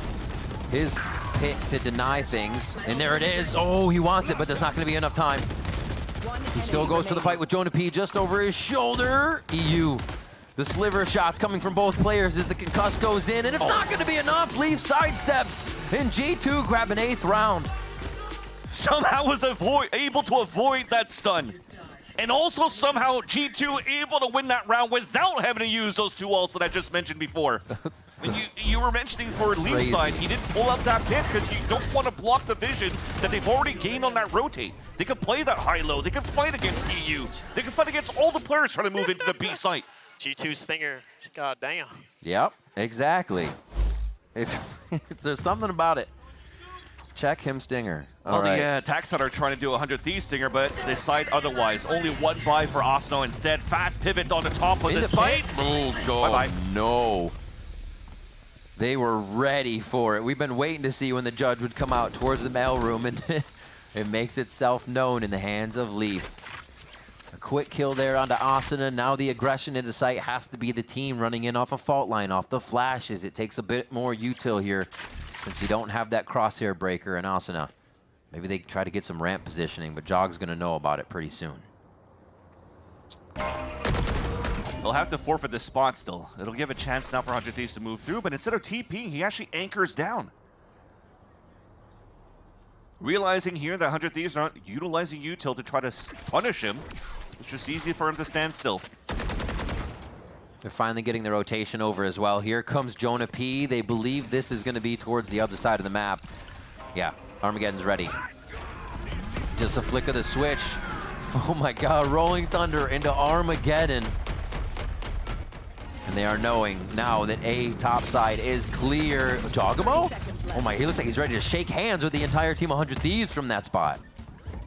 his pit to deny things. And there it is. Oh, he wants it, but there's not going to be enough time. He still goes for the fight with Jonah P just over his shoulder. EU, the sliver shots coming from both players as the concuss goes in, and it's not going to be enough. Leaf sidesteps, and G2 grab an 8th round. Somehow was able to avoid that stun. And also somehow G2 able to win that round without having to use those 2 ults that I just mentioned before. And you were mentioning for Leaf's side, he didn't pull out that pit because you don't want to block the vision that they've already gained on that rotate. They could play that high-low, they could fight against EU, they could fight against all the players trying to move into the B site. G2 Stinger, god damn. Yep, exactly. There's something about it. Check him, Stinger. Well, the attack side are trying to do a 100 Thieves Stinger, but they decide otherwise. Only 1 buy for Osno instead. Fast pivot on the top of the site. Oh, Bye-bye. No. They were ready for it. We've been waiting to see when the judge would come out towards the mailroom, and it makes itself known in the hands of Leaf. A quick kill there onto Asuna. Now the aggression into sight has to be the team running in off a fault line, off the flashes. It takes a bit more util here since you don't have that crosshair breaker in Asuna. Maybe they try to get some ramp positioning, but Jog's going to know about it pretty soon. They'll have to forfeit this spot still. It'll give a chance now for 100 Thieves to move through, but instead of TPing, he actually anchors down. Realizing here that 100 Thieves are not utilizing util to try to punish him, it's just easy for him to stand still. They're finally getting the rotation over as well. Here comes Jonah P. They believe this is going to be towards the other side of the map. Yeah, Armageddon's ready. Just a flick of the switch. Oh my god, Rolling Thunder into Armageddon. And they are knowing now that A top side is clear. Joamo? Oh my, he looks like he's ready to shake hands with the entire team 100 Thieves from that spot.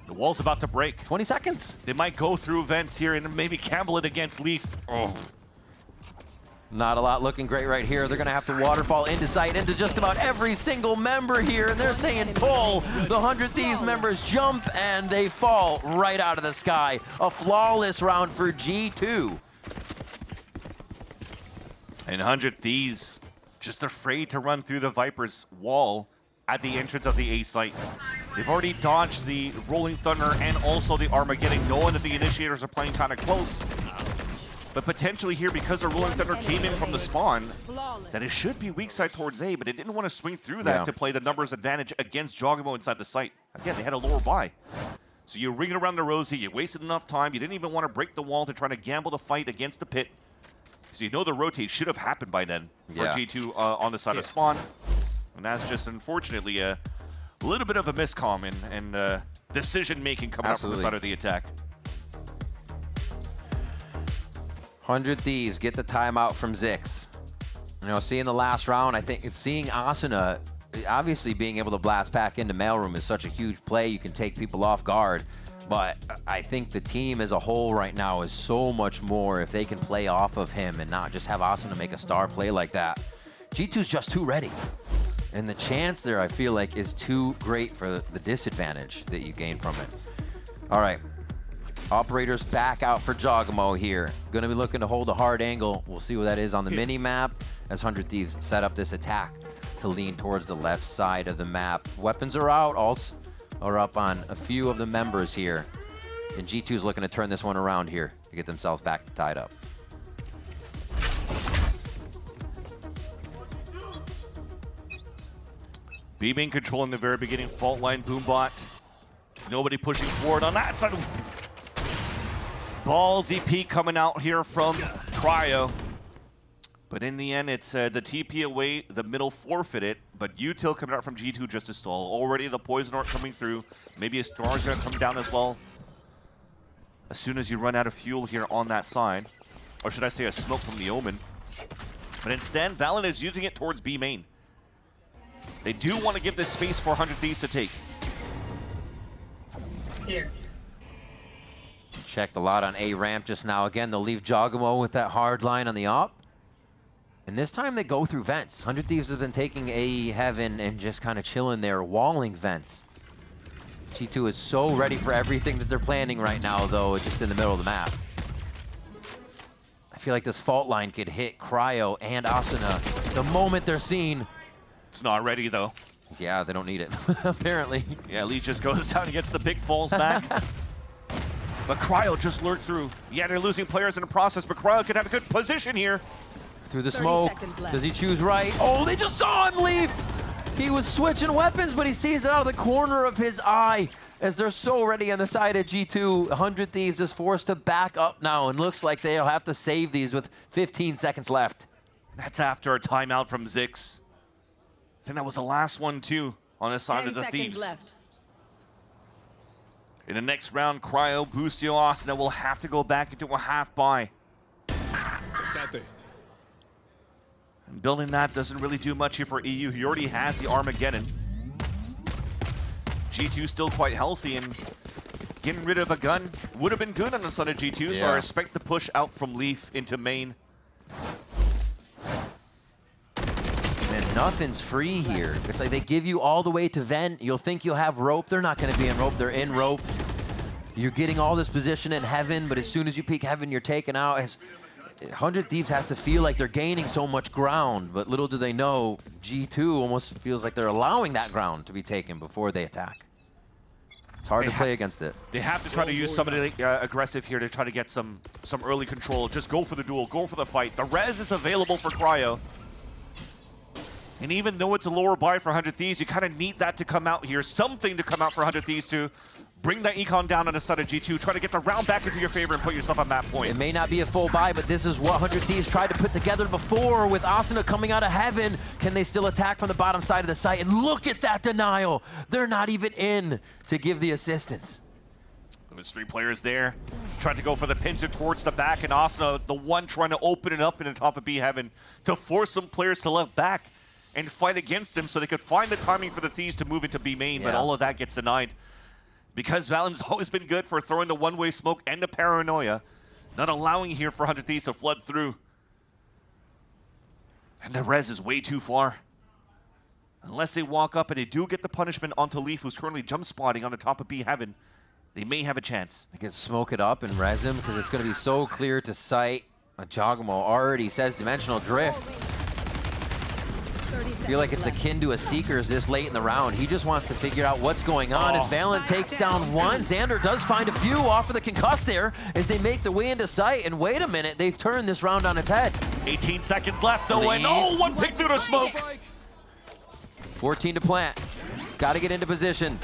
The wall's about to break. 20 seconds. They might go through vents here and maybe gamble it against Leaf. Oh. Not a lot looking great right here. They're going to have to waterfall into sight into just about every single member here. And they're saying pull. The 100 Thieves members jump and they fall right out of the sky. A flawless round for G2. And 100 Thieves just afraid to run through the Viper's wall at the entrance of the A site. They've already dodged the Rolling Thunder and also the Armageddon, knowing that the Initiators are playing kind of close. But potentially here, because the Rolling Thunder came in from the spawn, Flawless. that it should be weak side towards A, but it didn't want to swing through that to play the numbers advantage against Joamo inside the site. Again, they had a lower buy. So you ring it around the Rosie, you wasted enough time, you didn't even want to break the wall to try to gamble the fight against the pit. So you know the rotate should have happened by then for G2 on the side of spawn. And that's just unfortunately a little bit of a miscomm and decision-making coming out from the side of the attack. 100 Thieves get the timeout from Zix. You know, seeing the last round, I think seeing Asuna, obviously being able to blast back into Mailroom is such a huge play. You can take people off guard. But I think the team as a whole right now is so much more if they can play off of him and not just have Asuna make a star play like that. G2's just too ready. And the chance there, I feel like, is too great for the disadvantage that you gain from it. All right. Operators back out for Joamo here. Gonna be looking to hold a hard angle. We'll see what that is on the mini-map as 100 Thieves set up this attack to lean towards the left side of the map. Weapons are out. Alts are up on a few of the members here. And G2's looking to turn this one around here to get themselves back tied up. B-main control in the very beginning. Fault line, Boombot. Nobody pushing forward on that side. Ballsy peek coming out here from Cryo. But in the end, it's the TP away, the middle forfeited. But util coming out from G2 just to stall. Already the Poison Orb coming through. Maybe a Storm's going to come down as well. As soon as you run out of fuel here on that side. Or should I say a smoke from the Omen. But instead, VALORANT is using it towards B main. They do want to give this space for 100 Thieves to take. Here. Checked a lot on A ramp just now. Again, they'll leave Joamo with that hard line on the op. And this time they go through vents. 100 Thieves have been taking A heaven and just kind of chilling there, walling vents. G2 is so ready for everything that they're planning right now, though, just in the middle of the map. I feel like this fault line could hit Cryo and Asuna the moment they're seen. It's not ready, though. Yeah, they don't need it, apparently. Yeah, Lee just goes down and gets the big falls back. But Cryo just lurked through. Yeah, they're losing players in the process, but Cryo could have a good position here. Through the 30 smoke. seconds left. Does he choose right? Oh, they just saw him leave! He was switching weapons, but he sees it out of the corner of his eye. As they're so ready on the side of G2, 100 Thieves is forced to back up now, and looks like they'll have to save these with 15 seconds left. That's after a timeout from Zix. I think that was the last one, too, on the side 10 of the seconds Thieves. left. In the next round, Cryo, Boostio, Asuna will have to go back into a half buy. And building that doesn't really do much here for EU. He already has the Armageddon. G2 still quite healthy, and getting rid of a gun would have been good on the side of G2, so I respect the push out from Leaf into main. And nothing's free here. It's like they give you all the way to vent. You'll think you'll have rope. They're not going to be in rope. They're in rope. You're getting all this position in heaven, but as soon as you peek heaven, you're taken out. 100 Thieves has to feel like they're gaining so much ground, but little do they know, G2 almost feels like they're allowing that ground to be taken before they attack. It's hard to play against it. They have to try to use somebody aggressive here to try to get some early control. Just go for the duel, go for the fight. The res is available for Cryo. And even though it's a lower buy for 100 Thieves, you kind of need that to come out here. Something to come out for 100 Thieves to bring that econ down on the side of G2. Try to get the round back into your favor and put yourself on map point. It may not be a full buy, but this is what 100 Thieves tried to put together before with Asuna coming out of heaven. Can they still attack from the bottom side of the site? And look at that denial. They're not even in to give the assistance. There was 3 players there. Tried to go for the pincer towards the back, and Asuna, the one trying to open it up in the top of B heaven to force some players to left back and fight against him so they could find the timing for the Thieves to move into B main, but all of that gets denied. Because VALORANT's always been good for throwing the one-way smoke and the paranoia, not allowing here for 100 Thieves to flood through. And the res is way too far. Unless they walk up and they do get the punishment onto Leaf, who's currently jump spotting on the top of B heaven, they may have a chance. They can smoke it up and res him because it's going to be so clear to sight. Joamo already says dimensional drift. I feel like it's akin to a Seekers this late in the round. He just wants to figure out what's going on as VALORANT takes down one. Xander does find a few off of the concuss there as they make their way into sight. And wait a minute, they've turned this round on its head. 18 seconds left though, and oh, one pick through the smoke. 14 to plant. Got to get into position.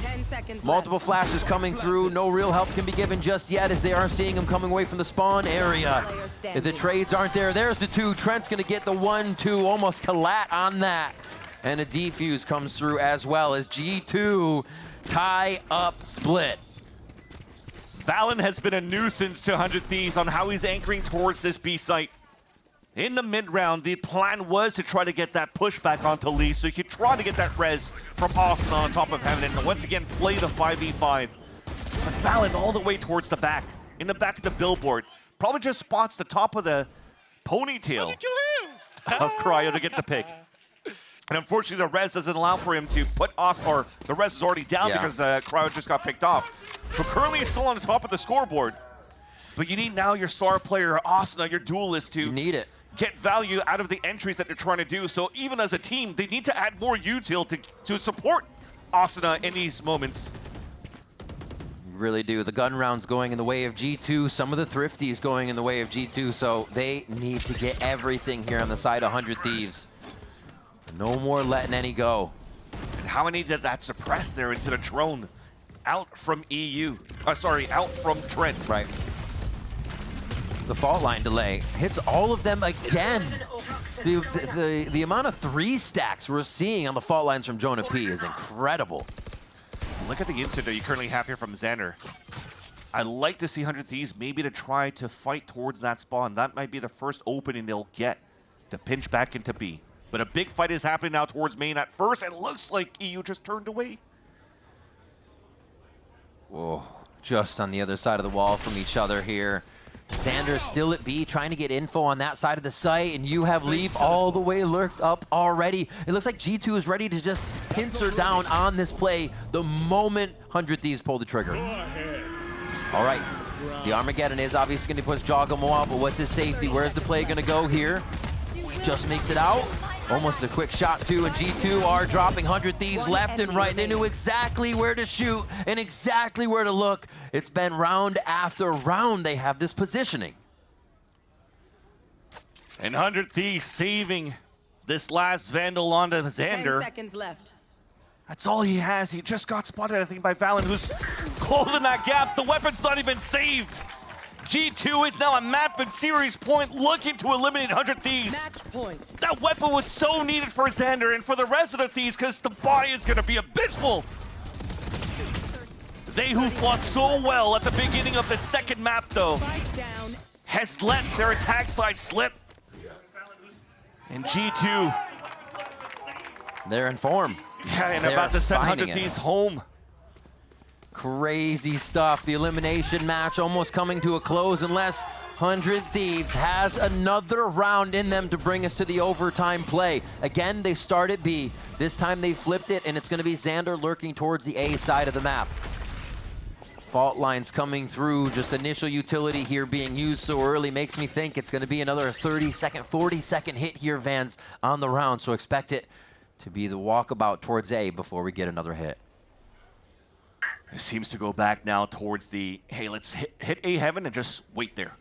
10 seconds Multiple flashes coming through. No real help can be given just yet as they are seeing him coming away from the spawn area. If the trades aren't there, there's the two. Trent's going to get the 1-2, almost collat on that. And a defuse comes through as well as G2 tie up split. VALORANT has been a nuisance to 100 Thieves on how he's anchoring towards this B site. In the mid-round, the plan was to try to get that pushback onto Lee, so you could try to get that res from Austin on top of Heaven, and once again, play the 5v5. But VALORANT all the way towards the back, in the back of the billboard. Probably just spots the top of the ponytail of Cryo to get the pick. And unfortunately, the res doesn't allow for him to put Austin, or the res is already down because Cryo just got picked off. So currently he's still on the top of the scoreboard. But you need now your star player, Austin, your duelist to get value out of the entries that they're trying to do. So even as a team, they need to add more util to support Asuna in these moments. Really do. The gun rounds going in the way of G2. Some of the thrifties going in the way of G2. So they need to get everything here on the side of 100 Thieves. No more letting any go. And how many did that suppress there into the drone? Out from EU. Out from Trent. Right. The fault line delay hits all of them again. The amount of 3 stacks we're seeing on the fault lines from Jonah P is incredible. Look at the incident you currently have here from Xander. I'd like to see 100 Thieves maybe to try to fight towards that spawn. That might be the first opening they'll get to pinch back into B. But a big fight is happening now towards main at first. It looks like EU just turned away. Whoa, just on the other side of the wall from each other here. Xander's still at B, trying to get info on that side of the site, and you have Leap all the way lurked up already. It looks like G2 is ready to just pincer down on this play the moment 100 Thieves pull the trigger. All right, the Armageddon is obviously going to push Joamo out, but what's his safety? Where's the play going to go here? Just makes it out. Almost a quick shot too, and G2 are dropping 100 Thieves left and right. They knew exactly where to shoot and exactly where to look. It's been round after round they have this positioning. And 100 Thieves saving this last Vandal onto Xander. 10 seconds left. That's all he has. He just got spotted, I think, by VALORANT, who's closing that gap. The weapon's not even saved. G2 is now a map and series point, looking to eliminate 100 Thieves. Match point. That weapon was so needed for Xander and for the rest of the Thieves, because the buy is going to be abysmal. They who fought so well at the beginning of the second map, though, has let their attack side slip. And G2, they're in form. yeah, and They're about to send 100 finding it. Thieves home. Crazy stuff. The elimination match almost coming to a close unless 100 Thieves has another round in them to bring us to the overtime play. Again, they start at B. This time they flipped it, and it's going to be Xander lurking towards the A side of the map. Fault lines coming through. Just initial utility here being used so early makes me think it's going to be another 30-second, 40-second hit here, Vans, on the round. So expect it to be the walkabout towards A before we get another hit. It seems to go back now towards the, hey, let's hit A heaven and just wait there.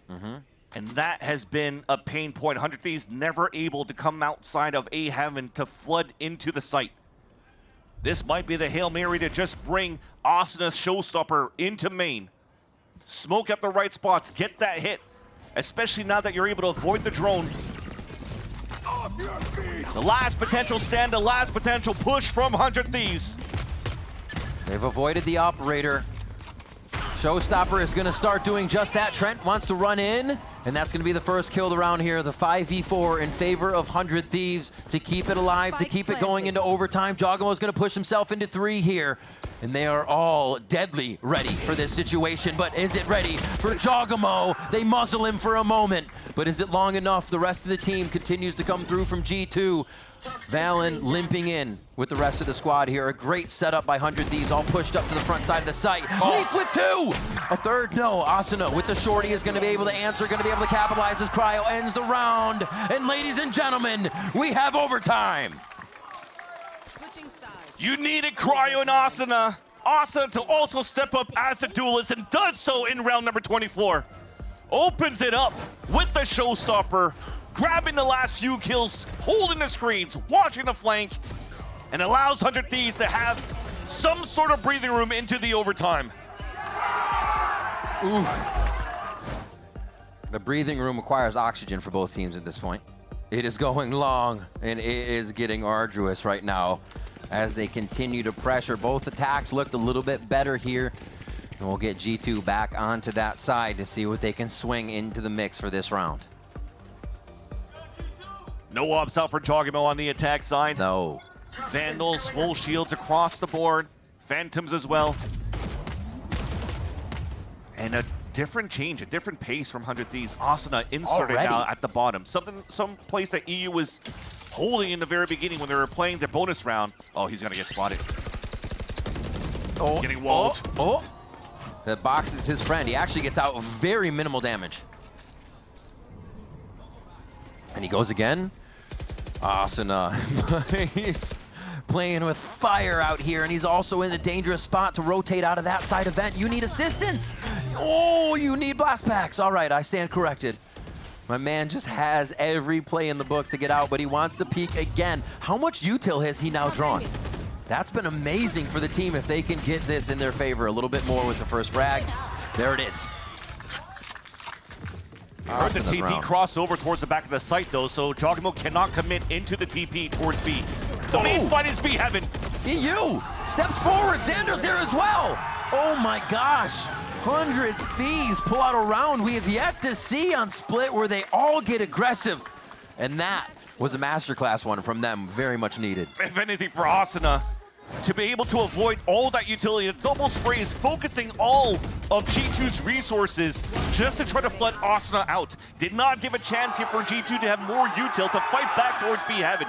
And that has been a pain point. 100 Thieves never able to come outside of A heaven to flood into the site. This might be the Hail Mary to just bring Asuna's showstopper into main. Smoke at the right spots, get that hit. Especially now that you're able to avoid the drone. The last potential stand, the last potential push from 100 Thieves. They've avoided the operator. Showstopper is going to start doing just that. Trent wants to run in, and that's going to be the first kill of the round here. The 5v4 in favor of 100 Thieves to keep it alive, to keep it going into overtime. Joamo is going to push himself into 3 here. And they are all deadly ready for this situation, but is it ready for Joamo? They muzzle him for a moment, but is it long enough? The rest of the team continues to come through from G2. Valen limping in with the rest of the squad here. A great setup by 100 Thieves, all pushed up to the front side of the site. Leaf with 2! A third, no. Asuna with the shorty is going to be able to answer, going to be able to capitalize as Cryo ends the round. And ladies and gentlemen, we have overtime. Switching sides. You needed Cryo and Asuna. Asuna to also step up as a duelist and does so in round number 24. Opens it up with the showstopper, grabbing the last few kills, holding the screens, watching the flank, and allows 100 Thieves to have some sort of breathing room into the overtime. Ooh. The breathing room requires oxygen for both teams at this point. It is going long, and it is getting arduous right now as they continue to pressure. Both attacks looked a little bit better here, and we'll get G2 back onto that side to see what they can swing into the mix for this round. No ops out for Joamo on the attack side. No. Vandals, full shields across the board. Phantoms as well. And a different change, a different pace from 100 Thieves. Asuna inserted Already? now at the bottom. Some place that EU was holding in the very beginning when they were playing the bonus round. Oh, he's gonna get spotted. Oh, Getting walled. Oh. The box is his friend. He actually gets out very minimal damage. And he goes again. Asuna, he's playing with fire out here, and he's also in a dangerous spot to rotate out of that side event. You need assistance. Oh, you need blast packs. All right, I stand corrected. My man just has every play in the book to get out, but he wants to peek again. How much util has he now drawn? That's been amazing for the team if they can get this in their favor a little bit more with the first frag. There it is. Heard the Asuna's TP round. cross over towards the back of the site though, so Joamo cannot commit into the TP towards B. The main fight is B heaven. EU steps forward. Xander's there as well. Oh my gosh. 100 Thieves pull out a round we have yet to see on Split where they all get aggressive. And that was a masterclass one from them. Very much needed. If anything for Asuna, to be able to avoid all that utility, the double spray is focusing all of G2's resources just to try to flood Asuna out. Did not give a chance here for G2 to have more util to fight back towards B heaven.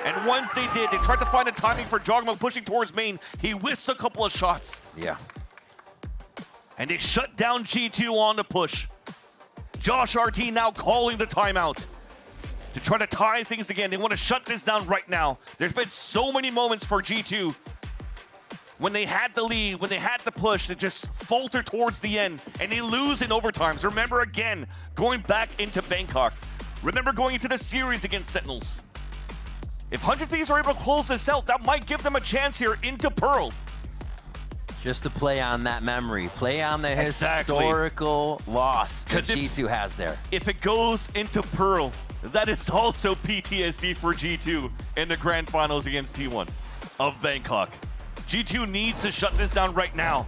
And once they did, they tried to find a timing for Joamo pushing towards main. He whiffs a couple of shots. Yeah. And they shut down G2 on the push. Josh RT now calling the timeout to try to tie things again. They want to shut this down right now. There's been so many moments for G2 when they had the lead, when they had the push, they just falter towards the end, and they lose in overtimes. Remember again, going back into Bangkok. Remember going into the series against Sentinels. If 100 Thieves are able to close this out, that might give them a chance here into Pearl. Just to play on that memory, play on the Exactly. historical loss that 'Cause if- G2 has there. If it goes into Pearl, that is also PTSD for G2 in the grand finals against T1 of Bangkok. G2 needs to shut this down right now.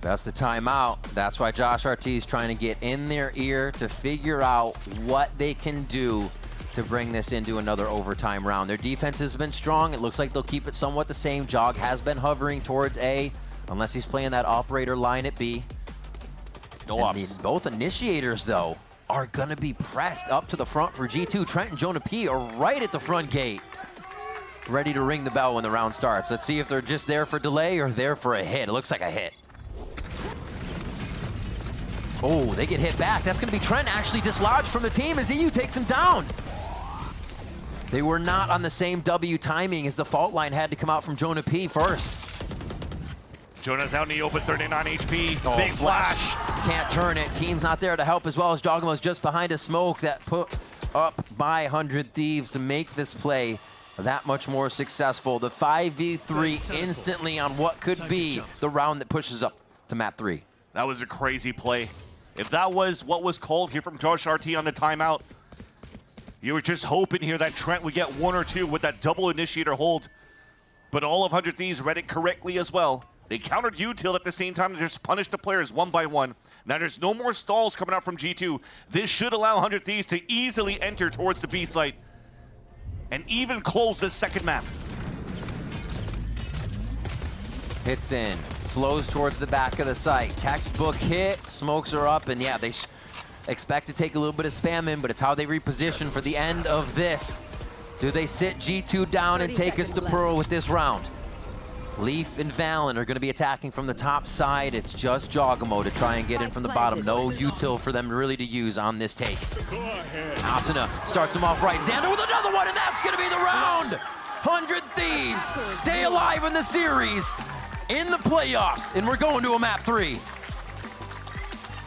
That's the timeout. That's why Josh RT is trying to get in their ear to figure out what they can do to bring this into another overtime round. Their defense has been strong. It looks like they'll keep it somewhat the same. Jog has been hovering towards A, unless he's playing that operator line at B. No And ops. both initiators, though, are going to be pressed up to the front for G2. Trent and Jonah P are right at the front gate, ready to ring the bell when the round starts. Let's see if they're just there for delay or there for a hit. It looks like a hit. Oh, they get hit back. That's going to be Trent actually dislodged from the team as EU takes him down. They were not on the same W timing as the fault line had to come out from Jonah P first. Jonah's out in the open, 39 HP. Oh, Big flash. Can't turn it. Team's not there to help as well as Jogamo's just behind a smoke that put up by 100 Thieves to make this play that much more successful. The 5v3 instantly on what could be the round that pushes up to map 3. That was a crazy play. If that was what was called here from Josh RT on the timeout, you were just hoping here that Trent would get one or two with that double initiator hold. But all of 100 Thieves read it correctly as well. They countered util at the same time to just punish the players one by one. Now there's no more stalls coming out from G2. This should allow 100 Thieves to easily enter towards the B site and even close this second map. Hits in, slows towards the back of the site. Textbook hit, smokes are up, and yeah, they expect to take a little bit of spam in, but it's how they reposition for the end of this. Do they sit G2 down and take us to Pearl with this round? Leaf and Valen are going to be attacking from the top side. It's just Joamo to try and get in from the bottom. No util for them really to use on this take. Asuna starts him off right. Xander with another one, and that's going to be the round. 100 Thieves stay alive in the series, in the playoffs, and we're going to a map 3.